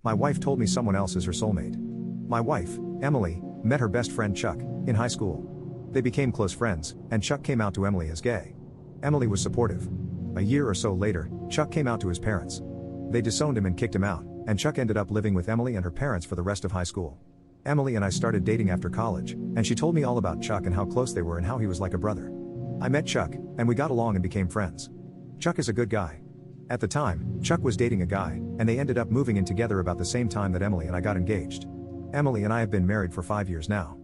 My wife told me someone else is her soulmate. My wife, Emily, met her best friend Chuck in high school. They became close friends, and Chuck came out to Emily as gay. Emily was supportive. A year or so later, Chuck came out to his parents. They disowned him and kicked him out, and Chuck ended up living with Emily and her parents for the rest of high school. Emily and I started dating after college, and she told me all about Chuck and how close they were and how he was like a brother. I met Chuck, and we got along and became friends. Chuck is a good guy. At the time, Chuck was dating a guy, and they ended up moving in together about the same time that Emily and I got engaged. Emily and I have been married for 5 years now.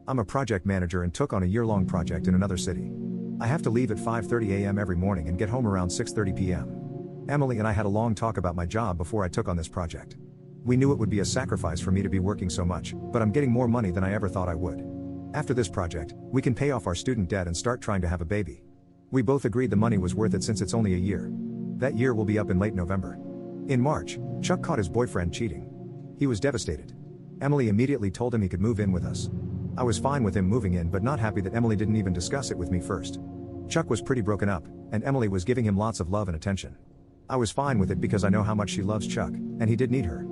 I'm a project manager and took on a year-long project in another city. I have to leave at 5:30 a.m. every morning and get home around 6:30 p.m. Emily and I had a long talk about my job before I took on this project. We knew it would be a sacrifice for me to be working so much, but I'm getting more money than I ever thought I would. After this project, we can pay off our student debt and start trying to have a baby. We both agreed the money was worth it since it's only a year. That year will be up in late November. In March, Chuck caught his boyfriend cheating. He was devastated. Emily immediately told him he could move in with us. I was fine with him moving in but not happy that Emily didn't even discuss it with me first. Chuck was pretty broken up, and Emily was giving him lots of love and attention. I was fine with it because I know how much she loves Chuck, and he did need her.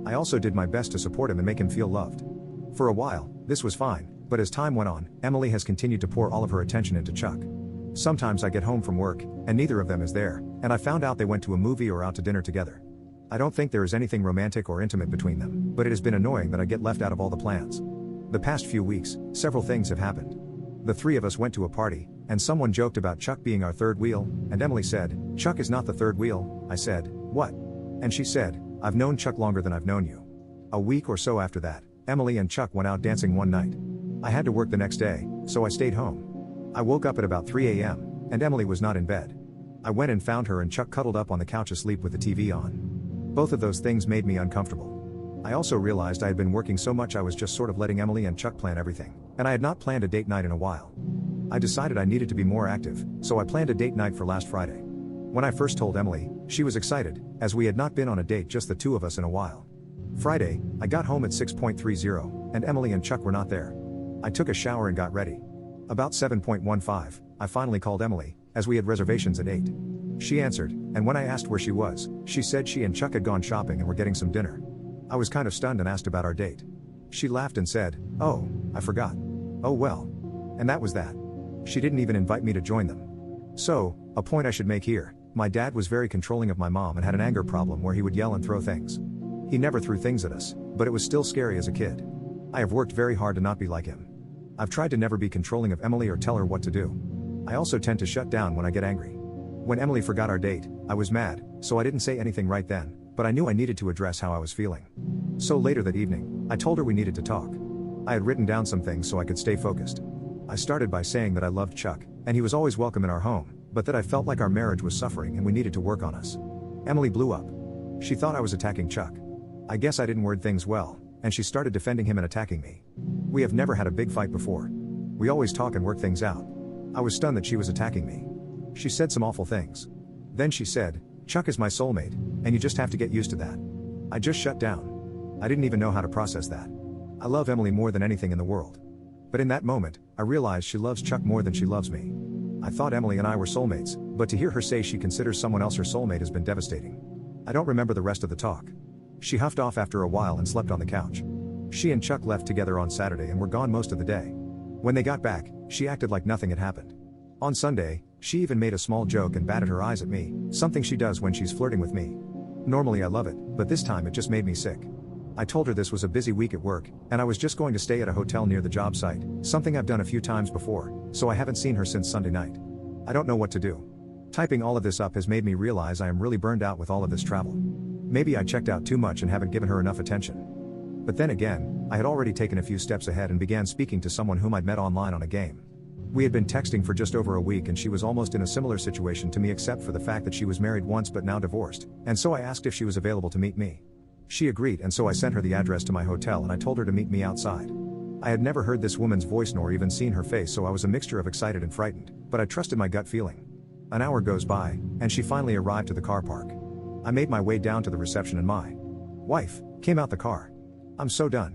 I also did my best to support him and make him feel loved. For a while, this was fine, but as time went on, Emily has continued to pour all of her attention into Chuck. Sometimes I get home from work, and neither of them is there, and I found out they went to a movie or out to dinner together. I don't think there is anything romantic or intimate between them, but it has been annoying that I get left out of all the plans. The past few weeks, several things have happened. The three of us went to a party, and someone joked about Chuck being our third wheel, and Emily said, "Chuck is not the third wheel." I said, "What?" And she said, "I've known Chuck longer than I've known you." A week or so after that, Emily and Chuck went out dancing one night. I had to work the next day, so I stayed home. I woke up at about 3 a.m., and Emily was not in bed. I went and found her and Chuck cuddled up on the couch asleep with the TV on. Both of those things made me uncomfortable. I also realized I had been working so much I was just sort of letting Emily and Chuck plan everything, and I had not planned a date night in a while. I decided I needed to be more active, so I planned a date night for last Friday. When I first told Emily, she was excited, as we had not been on a date just the two of us in a while. Friday, I got home at 6:30, and Emily and Chuck were not there. I took a shower and got ready. About 7:15, I finally called Emily, as we had reservations at 8. She answered, and when I asked where she was, she said she and Chuck had gone shopping and were getting some dinner. I was kind of stunned and asked about our date. She laughed and said, "Oh, I forgot." Oh well. And that was that. She didn't even invite me to join them. So, a point I should make here, my dad was very controlling of my mom and had an anger problem where he would yell and throw things. He never threw things at us, but it was still scary as a kid. I have worked very hard to not be like him. I've tried to never be controlling of Emily or tell her what to do. I also tend to shut down when I get angry. When Emily forgot our date, I was mad, so I didn't say anything right then, but I knew I needed to address how I was feeling. So later that evening, I told her we needed to talk. I had written down some things so I could stay focused. I started by saying that I loved Chuck, and he was always welcome in our home, but that I felt like our marriage was suffering and we needed to work on us. Emily blew up. She thought I was attacking Chuck. I guess I didn't word things well, and she started defending him and attacking me. We have never had a big fight before. We always talk and work things out. I was stunned that she was attacking me. She said some awful things. Then she said, "Chuck is my soulmate, and you just have to get used to that." I just shut down. I didn't even know how to process that. I love Emily more than anything in the world. But in that moment, I realized she loves Chuck more than she loves me. I thought Emily and I were soulmates, but to hear her say she considers someone else her soulmate has been devastating. I don't remember the rest of the talk. She huffed off after a while and slept on the couch. She and Chuck left together on Saturday and were gone most of the day. When they got back, she acted like nothing had happened. On Sunday, she even made a small joke and batted her eyes at me, something she does when she's flirting with me. Normally I love it, but this time it just made me sick. I told her this was a busy week at work, and I was just going to stay at a hotel near the job site, something I've done a few times before, so I haven't seen her since Sunday night. I don't know what to do. Typing all of this up has made me realize I am really burned out with all of this travel. Maybe I checked out too much and haven't given her enough attention. But then again, I had already taken a few steps ahead and began speaking to someone whom I'd met online on a game. We had been texting for just over a week and she was almost in a similar situation to me except for the fact that she was married once but now divorced, and so I asked if she was available to meet me. She agreed, and so I sent her the address to my hotel and I told her to meet me outside. I had never heard this woman's voice nor even seen her face, so I was a mixture of excited and frightened, but I trusted my gut feeling. An hour goes by, and she finally arrived to the car park. I made my way down to the reception and my wife came out the car. I'm so done.